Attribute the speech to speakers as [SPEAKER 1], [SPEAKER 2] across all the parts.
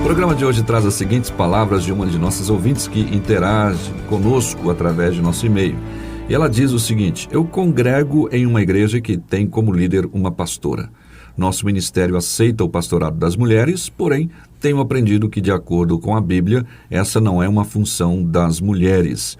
[SPEAKER 1] O programa de hoje traz as seguintes palavras de uma de nossas ouvintes que interage conosco através de nosso e-mail. E ela diz o seguinte: eu congrego em uma igreja que tem como líder uma pastora. Nosso ministério aceita o pastorado das mulheres, porém, tenho aprendido que, de acordo com a Bíblia, essa não é uma função das mulheres.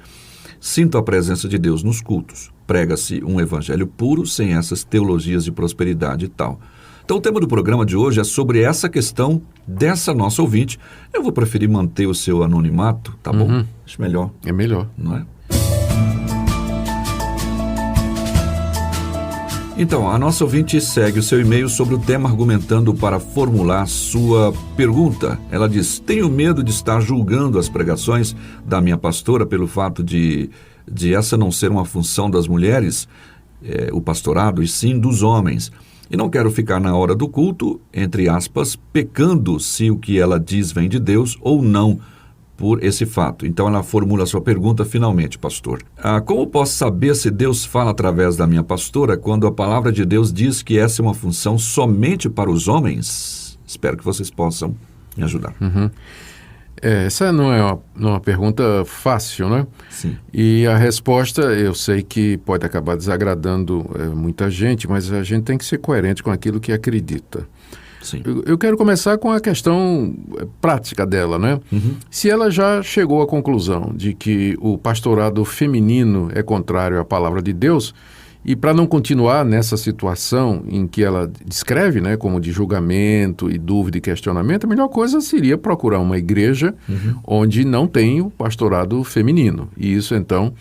[SPEAKER 1] Sinto a presença de Deus nos cultos. Prega-se um evangelho puro, sem essas teologias de prosperidade e tal. Então, o tema do programa de hoje é sobre essa questão dessa nossa ouvinte. Eu vou preferir manter o seu anonimato, tá bom? Acho melhor.
[SPEAKER 2] É melhor.
[SPEAKER 1] Não é? Então, a nossa ouvinte segue o seu e-mail sobre o tema argumentando para formular sua pergunta. Ela diz: tenho medo de estar julgando as pregações da minha pastora pelo fato de essa não ser uma função das mulheres, o pastorado, e sim dos homens. E não quero ficar na hora do culto, entre aspas, pecando se o que ela diz vem de Deus ou não por esse fato. Então ela formula a sua pergunta finalmente, pastor. Como posso saber se Deus fala através da minha pastora quando a palavra de Deus diz que essa é uma função somente para os homens? Espero que vocês possam me ajudar.
[SPEAKER 2] Essa não é uma pergunta fácil, né?
[SPEAKER 1] Sim.
[SPEAKER 2] E a resposta, eu sei que pode acabar desagradando muita gente, mas a gente tem que ser coerente com aquilo que acredita.
[SPEAKER 1] Sim.
[SPEAKER 2] Eu quero começar com a questão prática dela, né? Se ela já chegou à conclusão de que o pastorado feminino é contrário à palavra de Deus, e para não continuar nessa situação em que ela descreve, né, como de julgamento e dúvida e questionamento, a melhor coisa seria procurar uma igreja onde não tem o pastorado feminino. E isso, então,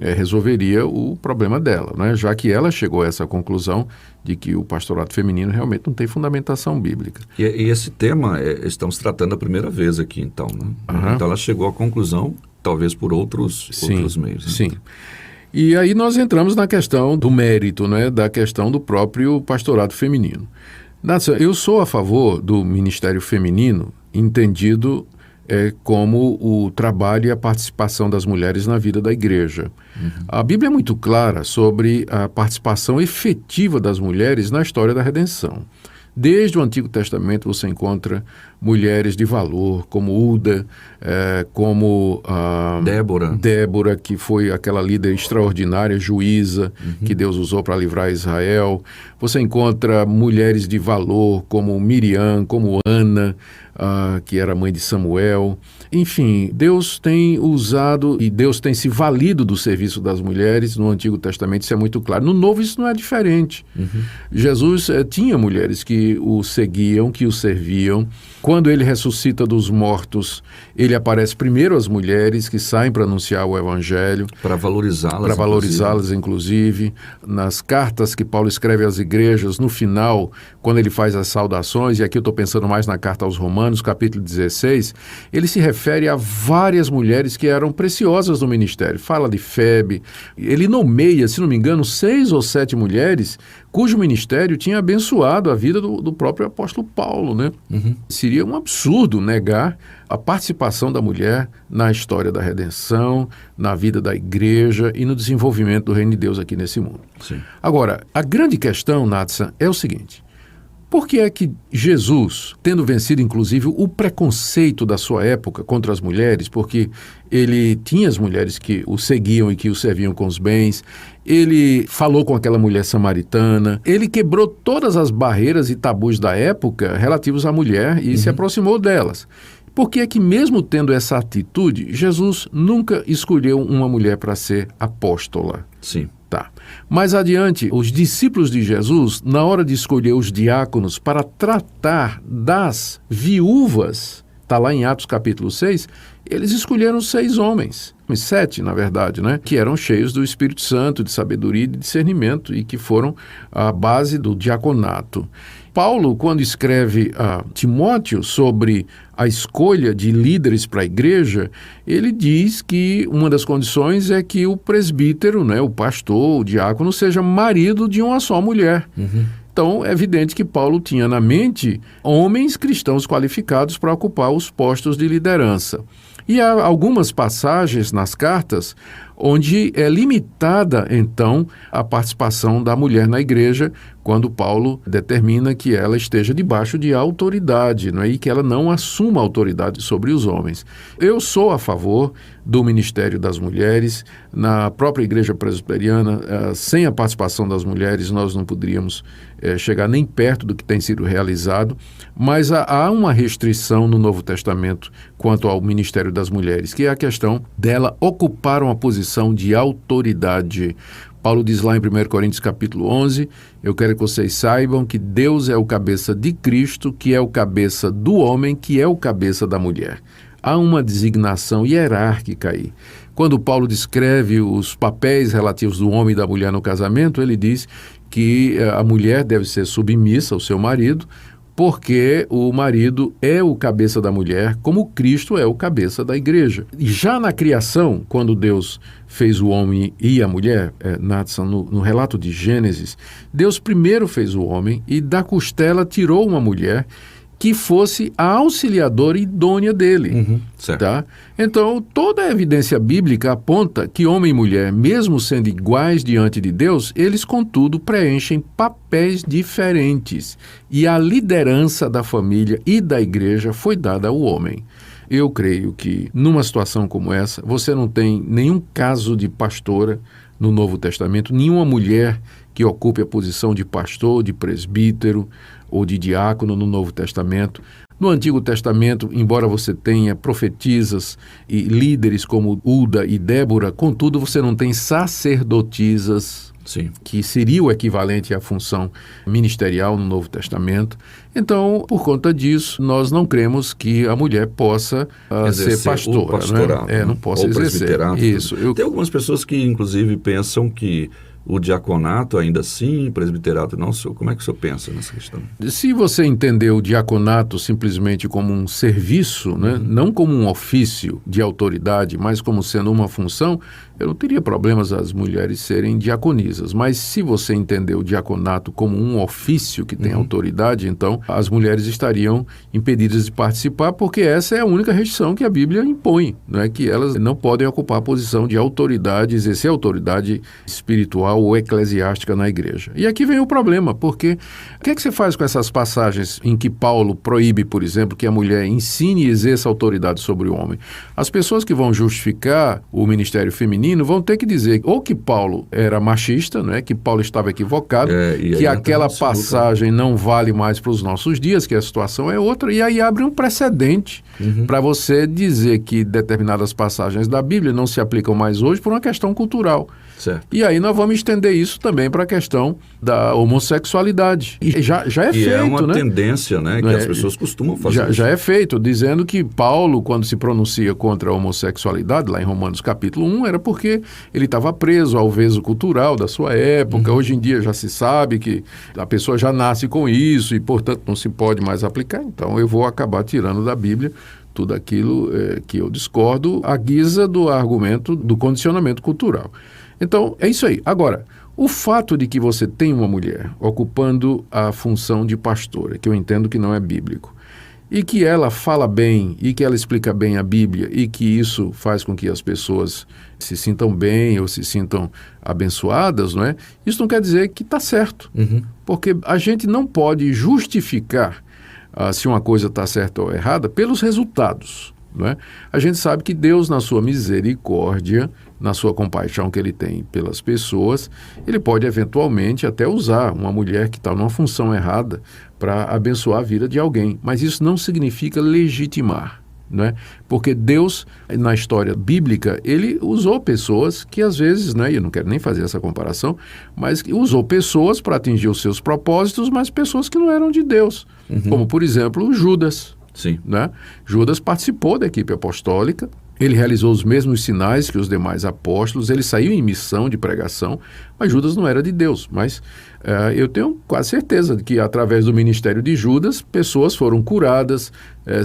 [SPEAKER 2] resolveria o problema dela, né? Já que ela chegou a essa conclusão de que o pastorado feminino realmente não tem fundamentação bíblica.
[SPEAKER 1] E esse tema estamos tratando a primeira vez aqui, então, né? Então ela chegou à conclusão, talvez por outros meios. Né?
[SPEAKER 2] Sim. E aí nós entramos na questão do mérito, né? Da questão do próprio pastorado feminino. Eu sou a favor do ministério feminino, entendido como o trabalho e a participação das mulheres na vida da igreja. A Bíblia é muito clara sobre a participação efetiva das mulheres na história da redenção. Desde o Antigo Testamento você encontra mulheres de valor, como Uda, como Débora, que foi aquela líder extraordinária, juíza, que Deus usou para livrar Israel. Você encontra mulheres de valor, como Miriam, como Ana, que era mãe de Samuel. Enfim, Deus tem usado e Deus tem se valido do serviço das mulheres no Antigo Testamento, isso é muito claro. No Novo isso não é diferente. Jesus tinha mulheres que o seguiam, que o serviam. Quando ele ressuscita dos mortos, ele aparece primeiro às mulheres que saem para anunciar o Evangelho.
[SPEAKER 1] Para valorizá-las.
[SPEAKER 2] Para valorizá-las, inclusive. Nas cartas que Paulo escreve às igrejas, no final, quando ele faz as saudações, e aqui eu estou pensando mais na carta aos Romanos, capítulo 16, ele se refere a várias mulheres que eram preciosas no ministério. Fala de Febe. Ele nomeia, se não me engano, 6 ou 7 mulheres cujo ministério tinha abençoado a vida do próprio apóstolo Paulo, né? Seria um absurdo negar a participação da mulher na história da redenção, na vida da igreja e no desenvolvimento do reino de Deus aqui nesse mundo.
[SPEAKER 1] Sim.
[SPEAKER 2] Agora, a grande questão, Natsan, é o seguinte: por que é que Jesus, tendo vencido inclusive o preconceito da sua época contra as mulheres, porque ele tinha as mulheres que o seguiam e que o serviam com os bens, ele falou com aquela mulher samaritana, ele quebrou todas as barreiras e tabus da época relativos à mulher e se aproximou delas. Por que é que, mesmo tendo essa atitude, Jesus nunca escolheu uma mulher para ser apóstola?
[SPEAKER 1] Sim.
[SPEAKER 2] Tá. Mais adiante, os discípulos de Jesus, na hora de escolher os diáconos para tratar das viúvas, está lá em Atos capítulo 6, eles escolheram 6 homens, 7 na verdade, né? Que eram cheios do Espírito Santo, de sabedoria e de discernimento e que foram a base do diaconato. Paulo, quando escreve a Timóteo sobre a escolha de líderes para a igreja, ele diz que uma das condições é que o presbítero, né, o pastor, o diácono, seja marido de uma só mulher. Então, é evidente que Paulo tinha na mente homens cristãos qualificados para ocupar os postos de liderança. E há algumas passagens nas cartas onde é limitada, então, a participação da mulher na igreja, quando Paulo determina que ela esteja debaixo de autoridade, não é? E que ela não assuma autoridade sobre os homens. Eu sou a favor do ministério das mulheres. Na própria igreja presbiteriana, sem a participação das mulheres, nós não poderíamos chegar nem perto do que tem sido realizado, mas há uma restrição no Novo Testamento quanto ao ministério das mulheres, que é a questão dela ocupar uma posição de autoridade. Paulo diz lá em 1 Coríntios capítulo 11, eu quero que vocês saibam que Deus é o cabeça de Cristo, que é o cabeça do homem, que é o cabeça da mulher. Há uma designação hierárquica aí. Quando Paulo descreve os papéis relativos do homem e da mulher no casamento, ele diz que a mulher deve ser submissa ao seu marido, porque o marido é o cabeça da mulher, como Cristo é o cabeça da igreja. E já na criação, quando Deus fez o homem e a mulher, Nathan, no relato de Gênesis, Deus primeiro fez o homem e da costela tirou uma mulher que fosse a auxiliadora idônea dele.
[SPEAKER 1] Certo.
[SPEAKER 2] Tá? Então, toda a evidência bíblica aponta que homem e mulher, mesmo sendo iguais diante de Deus, eles, contudo, preenchem papéis diferentes. E a liderança da família e da igreja foi dada ao homem. Eu creio que, numa situação como essa, você não tem nenhum caso de pastora no Novo Testamento, nenhuma mulher que ocupe a posição de pastor, de presbítero ou de diácono no Novo Testamento. No Antigo Testamento, embora você tenha profetisas e líderes como Uda e Débora, contudo você não tem sacerdotisas,
[SPEAKER 1] Sim.
[SPEAKER 2] que seria o equivalente à função ministerial no Novo Testamento. Então, por conta disso, nós não cremos que a mulher possa ser pastora. Não possa exercer.
[SPEAKER 1] Isso. Tem algumas pessoas que, inclusive, pensam que o diaconato ainda sim, presbiterato não. Como é que o senhor pensa nessa questão?
[SPEAKER 2] Se você entender o diaconato simplesmente como um serviço, né, não como um ofício de autoridade, mas como sendo uma função, eu não teria problemas as mulheres serem diaconisas. Mas se você entender o diaconato como um ofício que tem autoridade, então as mulheres estariam impedidas de participar, porque essa é a única restrição que a Bíblia impõe, né, que elas não podem ocupar a posição de autoridade, exercer autoridade espiritual ou eclesiástica na igreja. E aqui vem o problema, porque o que é que você faz com essas passagens em que Paulo proíbe, por exemplo, que a mulher ensine e exerça autoridade sobre o homem? As pessoas que vão justificar o ministério feminino vão ter que dizer ou que Paulo era machista, né, que Paulo estava equivocado, que aquela passagem não vale mais para os nossos dias, que a situação é outra, e aí abre um precedente para você dizer que determinadas passagens da Bíblia não se aplicam mais hoje por uma questão cultural.
[SPEAKER 1] Certo.
[SPEAKER 2] E aí nós vamos estender isso também para a questão da homossexualidade. E já é feito,
[SPEAKER 1] é uma
[SPEAKER 2] né?
[SPEAKER 1] tendência, né, que as pessoas costumam fazer.
[SPEAKER 2] Já é feito, dizendo que Paulo, quando se pronuncia contra a homossexualidade, lá em Romanos capítulo 1, era porque ele estava preso ao veso cultural da sua época. Hoje em dia já se sabe que a pessoa já nasce com isso e, portanto, não se pode mais aplicar. Então, eu vou acabar tirando da Bíblia tudo aquilo que eu discordo, à guisa do argumento do condicionamento cultural. Então, é isso aí. Agora, o fato de que você tem uma mulher ocupando a função de pastora, que eu entendo que não é bíblico, e que ela fala bem, e que ela explica bem a Bíblia, e que isso faz com que as pessoas se sintam bem ou se sintam abençoadas, não é? Isso não quer dizer que está certo, porque a gente não pode justificar se uma coisa está certa ou errada pelos resultados. Não é? A gente sabe que Deus, na sua misericórdia, na sua compaixão que Ele tem pelas pessoas, Ele pode eventualmente até usar uma mulher que está numa função errada para abençoar a vida de alguém. Mas isso não significa legitimar. Não é? Porque Deus, na história bíblica, Ele usou pessoas que às vezes, né, eu não quero nem fazer essa comparação, mas usou pessoas para atingir os seus propósitos, mas pessoas que não eram de Deus. Como, por exemplo, Judas.
[SPEAKER 1] Sim.
[SPEAKER 2] Né? Judas participou da equipe apostólica, ele realizou os mesmos sinais que os demais apóstolos, ele saiu em missão de pregação, mas Judas não era de Deus. Mas eu tenho quase certeza de que, através do ministério de Judas, pessoas foram curadas,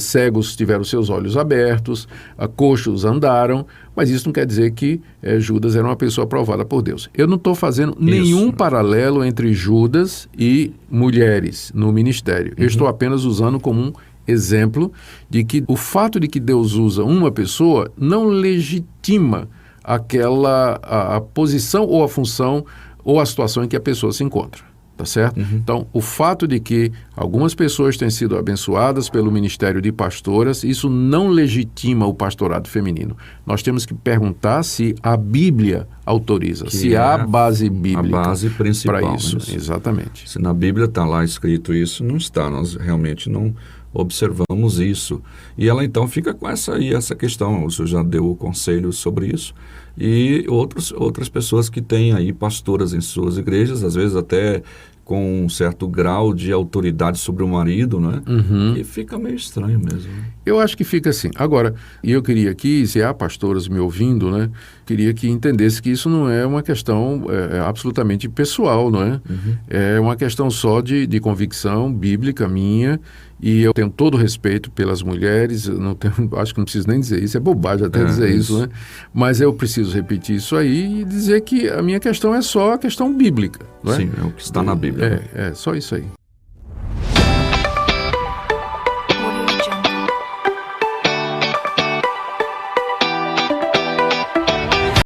[SPEAKER 2] cegos tiveram seus olhos abertos, coxos andaram, mas isso não quer dizer que Judas era uma pessoa aprovada por Deus. Eu não estou fazendo nenhum paralelo entre Judas e mulheres no ministério. Eu estou apenas usando como um exemplo de que o fato de que Deus usa uma pessoa não legitima a posição ou a função ou a situação em que a pessoa se encontra. Tá certo? Então, o fato de que algumas pessoas têm sido abençoadas pelo ministério de pastoras, isso não legitima o pastorado feminino. Nós temos que perguntar se a Bíblia autoriza, se há base bíblica
[SPEAKER 1] a base principal
[SPEAKER 2] para isso.
[SPEAKER 1] Né?
[SPEAKER 2] Exatamente.
[SPEAKER 1] Se na Bíblia está lá escrito isso, não está. Nós realmente não observamos isso. E ela então fica com essa questão. O senhor já deu o conselho sobre isso. E outras pessoas que têm aí pastoras em suas igrejas, às vezes até com um certo grau de autoridade sobre o marido, né? E fica meio estranho mesmo.
[SPEAKER 2] Eu acho que fica assim. Agora, e eu queria aqui, se há pastoras me ouvindo, né? Queria que entendesse que isso não é uma questão absolutamente pessoal, não é? É uma questão só de convicção bíblica minha, e eu tenho todo o respeito pelas mulheres, acho que não preciso nem dizer isso, é bobagem até dizer isso, né? Mas eu preciso repetir isso aí e dizer que a minha questão é só a questão bíblica, não é?
[SPEAKER 1] Sim, é o que está na Bíblia.
[SPEAKER 2] É só isso aí.